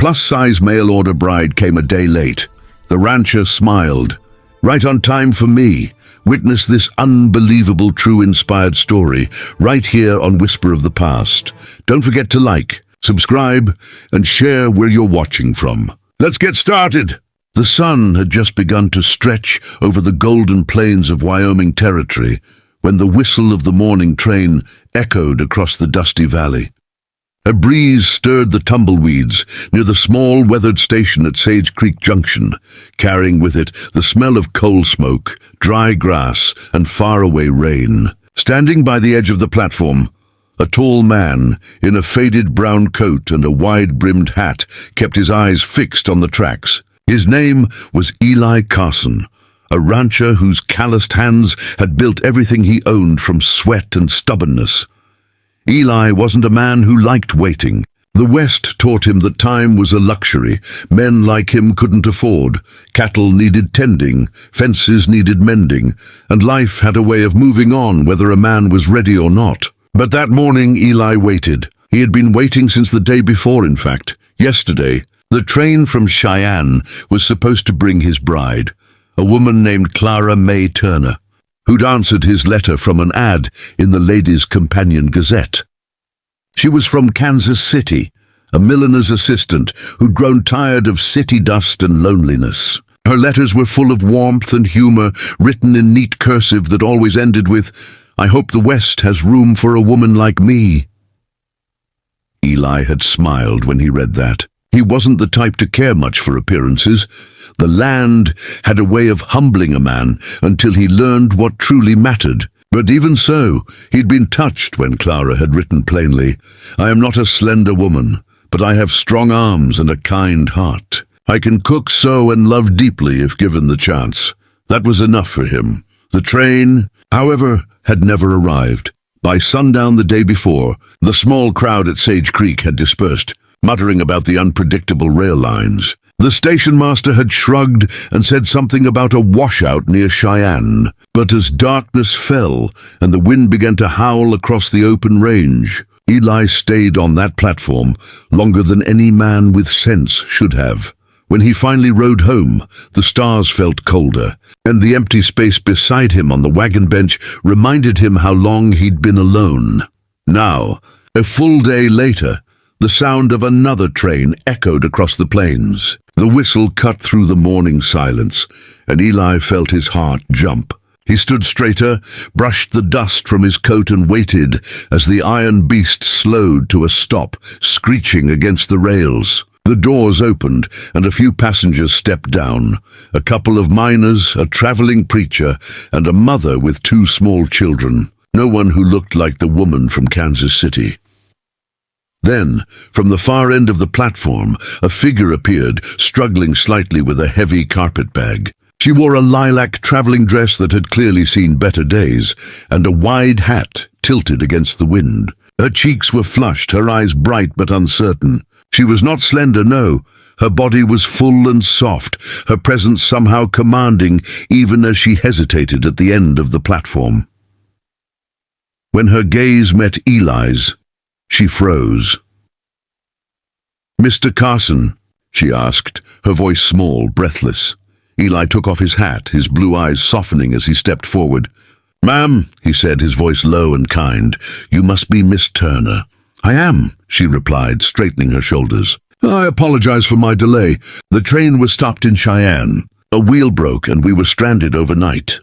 plus-size mail-order bride came a day late. The rancher smiled. "Right on time for me. Witness this unbelievable true-inspired story right here on Whisper of the Past. Don't forget to like, subscribe, and share where you're watching from. Let's get started." The sun had just begun to stretch over the golden plains of Wyoming Territory when the whistle of the morning train echoed across the dusty valley. A breeze stirred the tumbleweeds near the small weathered station at Sage Creek Junction, carrying with it the smell of coal smoke, dry grass, and faraway rain. Standing by the edge of the platform, a tall man in a faded brown coat and a wide-brimmed hat kept his eyes fixed on the tracks. His name was Eli Carson, a rancher whose calloused hands had built everything he owned from sweat and stubbornness. Eli wasn't a man who liked waiting. The West taught him that time was a luxury men like him couldn't afford. Cattle needed tending, fences needed mending, and life had a way of moving on whether a man was ready or not. But that morning Eli waited. He had been waiting since the day before, in fact. Yesterday, the train from Cheyenne was supposed to bring his bride, a woman named Clara May Turner, who'd answered his letter from an ad in the Ladies' Companion Gazette. She was from Kansas City, a milliner's assistant who'd grown tired of city dust and loneliness. Her letters were full of warmth and humor, written in neat cursive that always ended with, "I hope the West has room for a woman like me." Eli had smiled when he read that. He wasn't the type to care much for appearances. The land had a way of humbling a man until he learned what truly mattered. But even so, he'd been touched when Clara had written plainly, "I am not a slender woman, but I have strong arms and a kind heart. I can cook, sew, and love deeply if given the chance." That was enough for him. The train, however, had never arrived. By sundown the day before, the small crowd at Sage Creek had dispersed, muttering about the unpredictable rail lines. The station master had shrugged and said something about a washout near Cheyenne. But as darkness fell and the wind began to howl across the open range, Eli stayed on that platform longer than any man with sense should have. When he finally rode home, the stars felt colder, and the empty space beside him on the wagon bench reminded him how long he'd been alone. Now, a full day later, the sound of another train echoed across the plains. The whistle cut through the morning silence, and Eli felt his heart jump. He stood straighter, brushed the dust from his coat and waited as the iron beast slowed to a stop, screeching against the rails. The doors opened and a few passengers stepped down. A couple of miners, a traveling preacher, and a mother with 2 small children. No one who looked like the woman from Kansas City. Then, from the far end of the platform, a figure appeared, struggling slightly with a heavy carpet bag. She wore a lilac traveling dress that had clearly seen better days, and a wide hat tilted against the wind. Her cheeks were flushed, her eyes bright but uncertain. She was not slender, no. Her body was full and soft, her presence somehow commanding, even as she hesitated at the end of the platform. When her gaze met Eli's, she froze. "Mr. Carson?" she asked, her voice small, breathless. Eli took off his hat, his blue eyes softening as he stepped forward. "Ma'am," he said, his voice low and kind, "you must be Miss Turner." "I am," she replied, straightening her shoulders. "I apologize for my delay. The train was stopped in Cheyenne. A wheel broke and we were stranded overnight.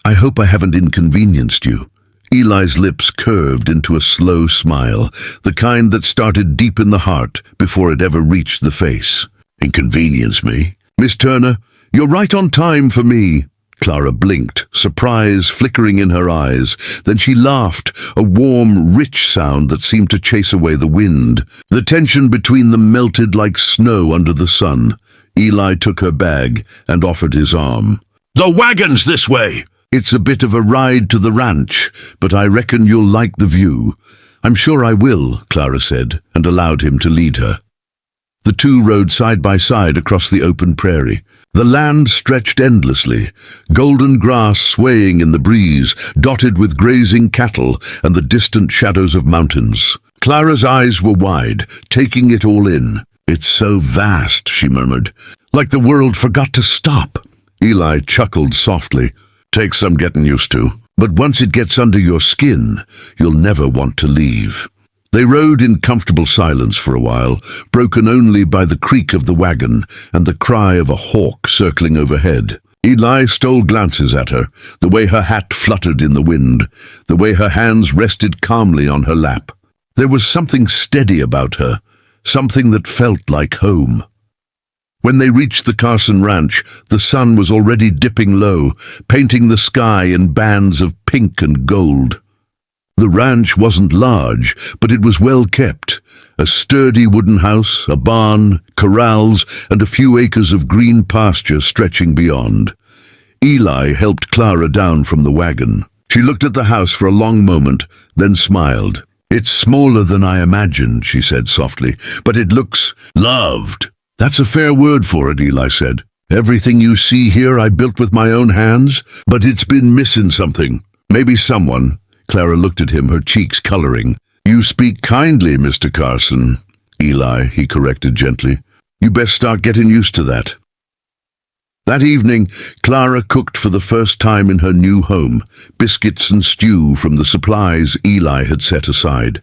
I hope I haven't inconvenienced you." Eli's lips curved into a slow smile, the kind that started deep in the heart before it ever reached the face. "Inconvenience me? Miss Turner, you're right on time for me." Clara blinked, surprise flickering in her eyes. Then she laughed, a warm, rich sound that seemed to chase away the wind. The tension between them melted like snow under the sun. Eli took her bag and offered his arm. "The wagon's this way!" "It's a bit of a ride to the ranch, but I reckon you'll like the view." "I'm sure I will," Clara said, and allowed him to lead her. The two rode side by side across the open prairie. The land stretched endlessly, golden grass swaying in the breeze, dotted with grazing cattle and the distant shadows of mountains. Clara's eyes were wide, taking it all in. "It's so vast," she murmured, "like the world forgot to stop." Eli chuckled softly. "Takes some getting used to. But once it gets under your skin, you'll never want to leave." They rode in comfortable silence for a while, broken only by the creak of the wagon and the cry of a hawk circling overhead. Eli stole glances at her, the way her hat fluttered in the wind, the way her hands rested calmly on her lap. There was something steady about her, something that felt like home. When they reached the Carson Ranch, the sun was already dipping low, painting the sky in bands of pink and gold. The ranch wasn't large, but it was well kept. A sturdy wooden house, a barn, corrals, and a few acres of green pasture stretching beyond. Eli helped Clara down from the wagon. She looked at the house for a long moment, then smiled. "It's smaller than I imagined," she said softly, "but it looks loved." "That's a fair word for it," Eli said. "Everything you see here I built with my own hands, but it's been missing something. Maybe someone." Clara looked at him, her cheeks coloring. "You speak kindly, Mr. Carson." "Eli," he corrected gently. "You best start getting used to that." That evening, Clara cooked for the first time in her new home, biscuits and stew from the supplies Eli had set aside.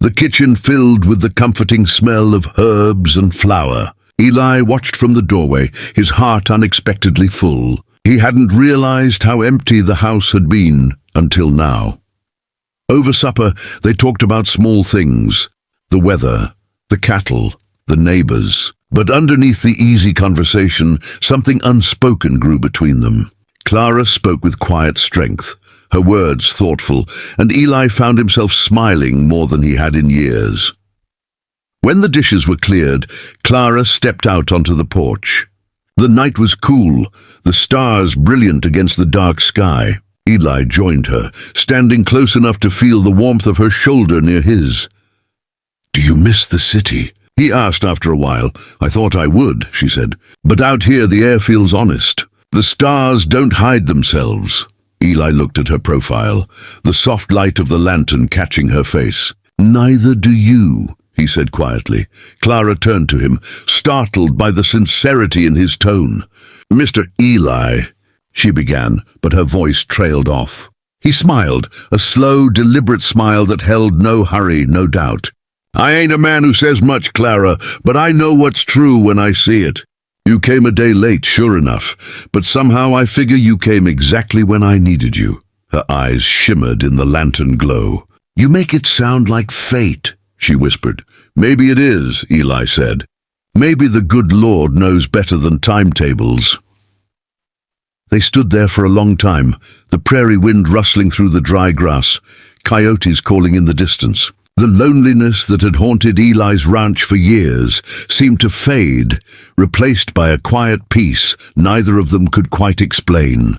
The kitchen filled with the comforting smell of herbs and flour. Eli watched from the doorway, his heart unexpectedly full. He hadn't realized how empty the house had been until now. Over supper, they talked about small things, the weather, the cattle, the neighbors. But underneath the easy conversation, something unspoken grew between them. Clara spoke with quiet strength, her words thoughtful, and Eli found himself smiling more than he had in years. When the dishes were cleared, Clara stepped out onto the porch. The night was cool, the stars brilliant against the dark sky. Eli joined her, standing close enough to feel the warmth of her shoulder near his. "Do you miss the city?" he asked after a while. "I thought I would," she said. "But out here the air feels honest. The stars don't hide themselves." Eli looked at her profile, the soft light of the lantern catching her face. "Neither do you," he said quietly. Clara turned to him, startled by the sincerity in his tone. "Mr. Eli," she began, but her voice trailed off. He smiled, a slow, deliberate smile that held no hurry, no doubt. "I ain't a man who says much, Clara, but I know what's true when I see it. You came a day late, sure enough, but somehow I figure you came exactly when I needed you." Her eyes shimmered in the lantern glow. "You make it sound like fate," she whispered. "Maybe it is," Eli said. "Maybe the good Lord knows better than timetables." They stood there for a long time, the prairie wind rustling through the dry grass, coyotes calling in the distance. The loneliness that had haunted Eli's ranch for years seemed to fade, replaced by a quiet peace neither of them could quite explain.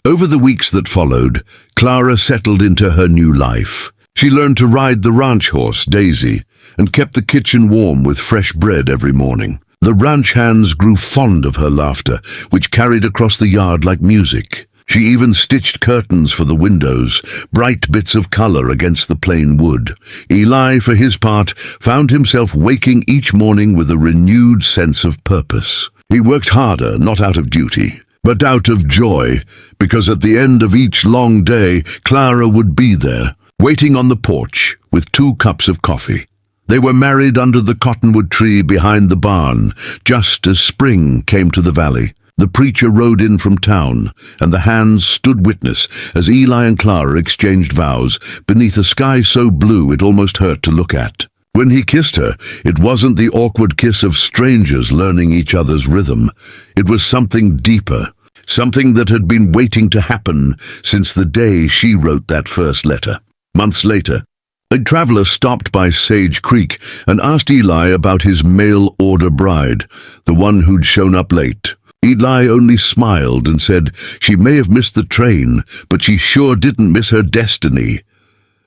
Over the weeks that followed, Clara settled into her new life. She learned to ride the ranch horse, Daisy, and kept the kitchen warm with fresh bread every morning. The ranch hands grew fond of her laughter, which carried across the yard like music. She even stitched curtains for the windows, bright bits of color against the plain wood. Eli, for his part, found himself waking each morning with a renewed sense of purpose. He worked harder, not out of duty, but out of joy, because at the end of each long day, Clara would be there, waiting on the porch with 2 cups of coffee. They were married under the cottonwood tree behind the barn, just as spring came to the valley. The preacher rode in from town, and the hands stood witness as Eli and Clara exchanged vows beneath a sky so blue it almost hurt to look at. When he kissed her, it wasn't the awkward kiss of strangers learning each other's rhythm. It was something deeper, something that had been waiting to happen since the day she wrote that first letter. Months later, a traveler stopped by Sage Creek and asked Eli about his mail-order bride, the one who'd shown up late. Eli only smiled and said she may have missed the train, but she sure didn't miss her destiny.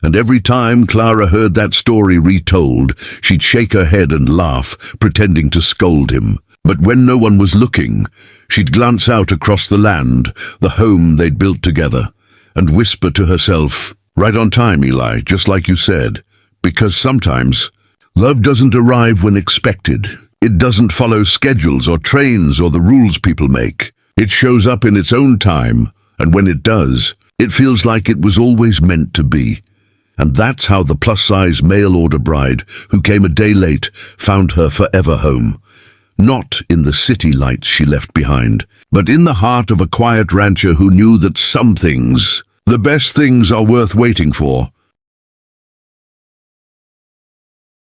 And every time Clara heard that story retold, she'd shake her head and laugh, pretending to scold him. But when no one was looking, she'd glance out across the land, the home they'd built together, and whisper to herself, "Right on time, Eli, just like you said, because sometimes Love doesn't arrive when expected. It doesn't follow schedules or trains or the rules people make. It shows up in its own time, and when it does, it feels like it was always meant to be. And that's how the plus-size mail-order bride, who came a day late, found her forever home. Not in the city lights she left behind, but in the heart of a quiet rancher who knew that some things, the best things, are worth waiting for.